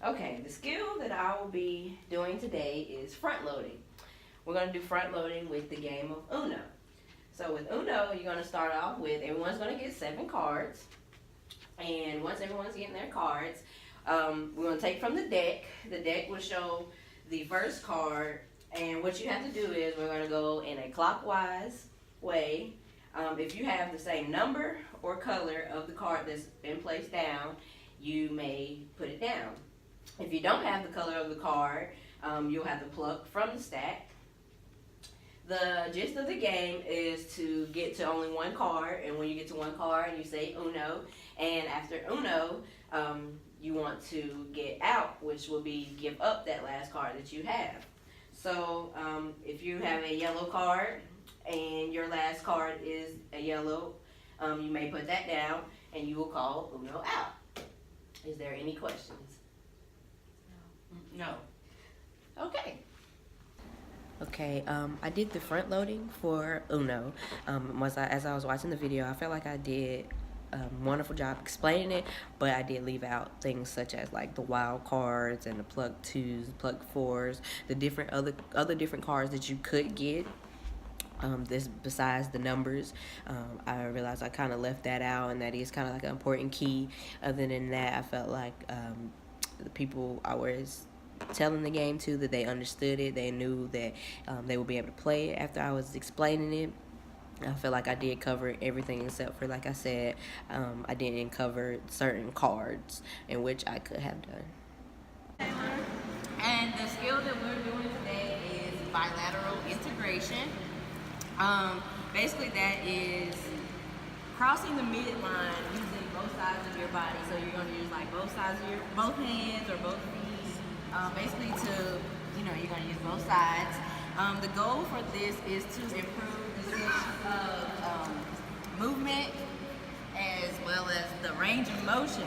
Okay, the skill that I will be doing today is front loading. We're going to do front loading with the game of Uno. So with Uno, you're going to start off with, everyone's going to get 7 cards. And once everyone's getting their cards, we're going to take from the deck. The deck will show the first card. And what you have to do is we're going to go in a clockwise way. If you have the same number or color of the card that's been placed down, you may put it down. If you don't have the color of the card, you'll have to pluck from the stack. The gist of the game is to get to only one card, and when you get to one card, you say Uno, and after Uno, you want to get out, which will be give up that last card that you have. So if you have a yellow card and your last card is a yellow, you may put that down, and you will call Uno out. Is there any questions? No. Okay. Okay, I did the front loading for Uno. As I was watching the video, I felt like I did a wonderful job explaining it, but I did leave out things such as like the wild cards and the pluck twos, pluck fours, the different other different cards that you could get. This besides the numbers, I realized I kind of left that out, and that is kind of like an important key. Other than that, I felt like the people I was telling the game to, that they understood it, they knew that they would be able to play it after I was explaining it. I feel like I did cover everything except for, like I said, I didn't cover certain cards in which I could have done. And the skill that we're doing today is bilateral integration. Basically that is crossing the midline using both sides of your body. So you're going to use like both sides of both hands or both feet. Basically you're going to use both sides. The goal for this is to improve the sense of movement as well as the range of motion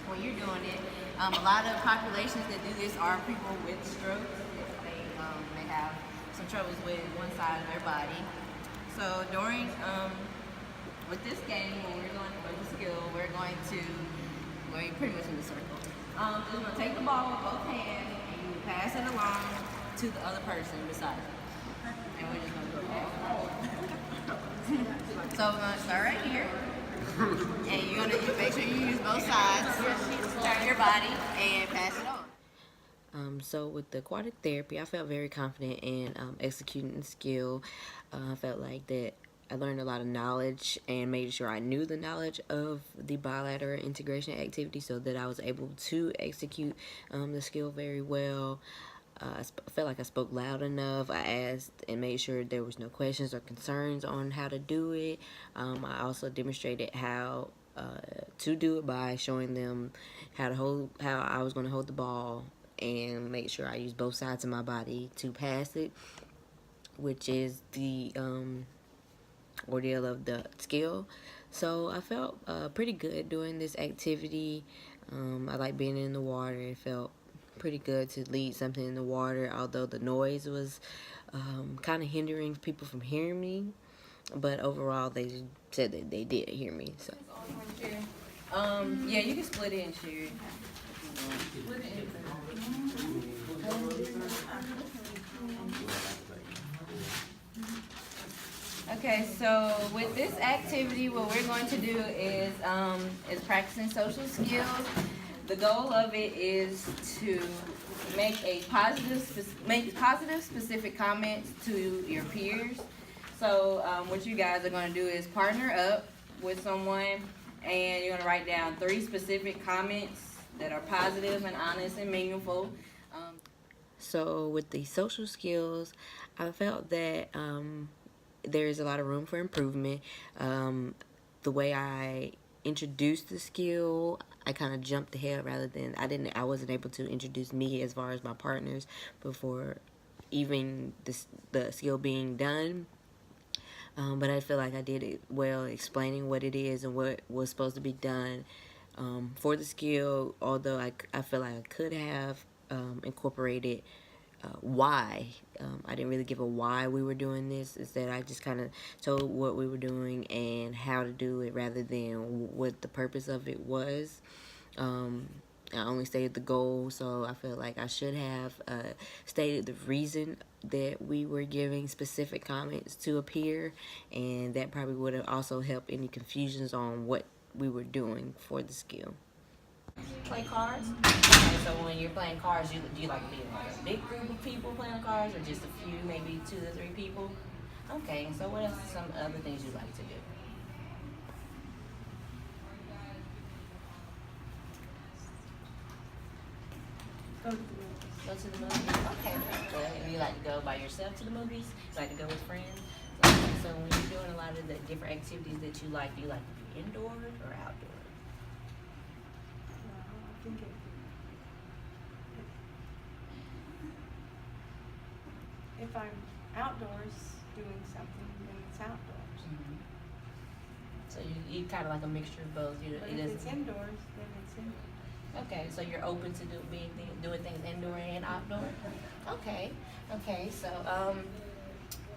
when you're doing it. A lot of populations that do this are people with strokes. They have some troubles with one side of their body. So with this game, when we're going for the skill, we're pretty much in the circle. You're going to take the ball with both hands and you pass it along to the other person beside you. And we're just going to go back. So we're going to start right here. And you're going to make sure you use both sides, turn your body, and pass it on. So with the aquatic therapy, I felt very confident in executing the skill. I felt like that I learned a lot of knowledge and made sure I knew the knowledge of the bilateral integration activity so that I was able to execute the skill very well. I felt like I spoke loud enough. I asked and made sure there was no questions or concerns on how to do it. I also demonstrated how to do it by showing them how I was going to hold the ball and make sure I use both sides of my body to pass it, which is the ordeal of the skill. So I felt pretty good doing this activity. I like being in the water. It felt pretty good to lead something in the water, although the noise was kind of hindering people from hearing me, but overall they said that they did hear me. So yeah, you can split it and share it. Okay, so with this activity, what we're going to do is practicing social skills. The goal of it is to make positive specific comments to your peers. So what you guys are going to do is partner up with someone, and you're going to write down 3 specific comments that are positive and honest and meaningful. So with the social skills, I felt that there's a lot of room for improvement. The way I introduced the skill, I kind of jumped ahead rather than I wasn't able to introduce me as far as my partners before even the skill being done. But I feel like I did it well, explaining what it is and what was supposed to be done for the skill, although I feel like I could have incorporated why. I didn't really give a why we were doing this. Instead, I just kind of told what we were doing and how to do it rather than what the purpose of it was. I only stated the goal, so I feel like I should have stated the reason that we were giving specific comments to appear, and that probably would have also helped any confusions on what we were doing for the skill. Play cards? Okay, so when you're playing cards, do you like to be in like a big group of people playing cards or just a few, maybe 2 to 3 people? Okay, so what else are some other things you like to do? Go to the movies. Go to the movies? Okay, that's good. And you like to go by yourself to the movies? You like to go with friends? Okay, so when you're doing a lot of the different activities that you like, do you like to be indoors or outdoors? I think if I'm outdoors doing something, then it's outdoors. Mm-hmm. So you kind of like a mixture of both. But if it's indoors, then it's indoors. Okay, so you're open to doing things indoor and outdoor. Okay, okay. So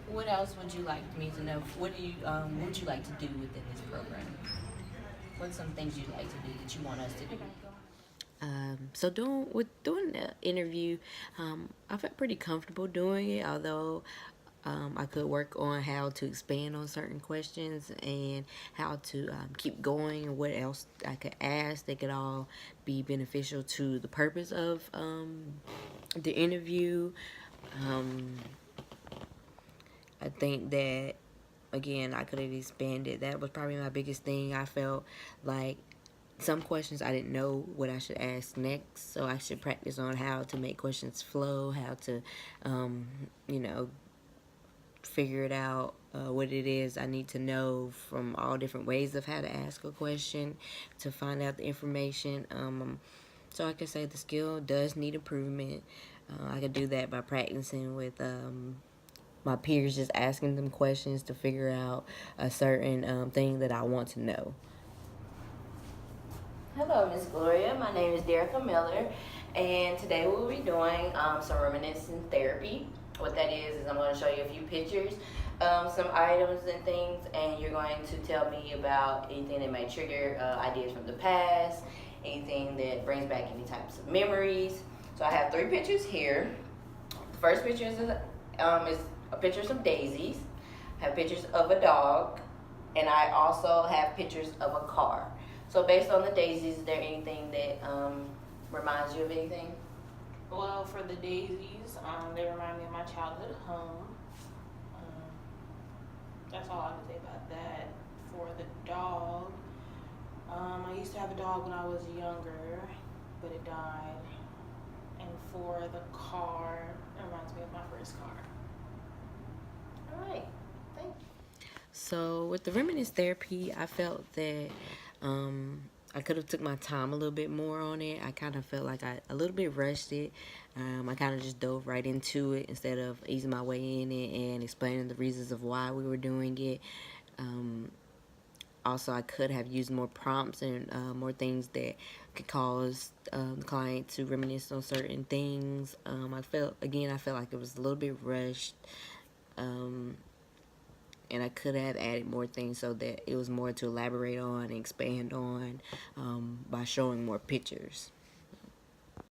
what else would you like me to know? What would you like to do within this program? What's some things you'd like to do that you want us to do? So doing the interview, I felt pretty comfortable doing it, although I could work on how to expand on certain questions and how to keep going and what else I could ask. They could all be beneficial to the purpose of the interview. I think that, again, I could have expanded. That was probably my biggest thing. I felt like some questions I didn't know what I should ask next, so I should practice on how to make questions flow, how to, you know, figure it out, what it is I need to know from all different ways of how to ask a question to find out the information. So I can say the skill does need improvement. I could do that by practicing with my peers, just asking them questions to figure out a certain thing that I want to know. Hello, Miss Gloria. My name is Derica Miller, and today we'll be doing some reminiscence therapy. What that is I'm going to show you a few pictures, some items and things, and you're going to tell me about anything that may trigger ideas from the past, anything that brings back any types of memories. So I have 3 pictures here. The first picture is a picture of some daisies. I have pictures of a dog, and I also have pictures of a car. So based on the daisies, is there anything that reminds you of anything? Well, for the daisies, they remind me of my childhood home. That's all I can say about that. For the dog, I used to have a dog when I was younger, but it died. And for the car, it reminds me of my first car. All right, thank you. So with the reminiscence therapy, I felt that I could have took my time a little bit more on it. I kind of felt like I a little bit rushed it. I kind of just dove right into it instead of easing my way in it and explaining the reasons of why we were doing it. Also, I could have used more prompts and more things that could cause the client to reminisce on certain things. I felt like it was a little bit rushed. And I could have added more things so that it was more to elaborate on and expand on by showing more pictures.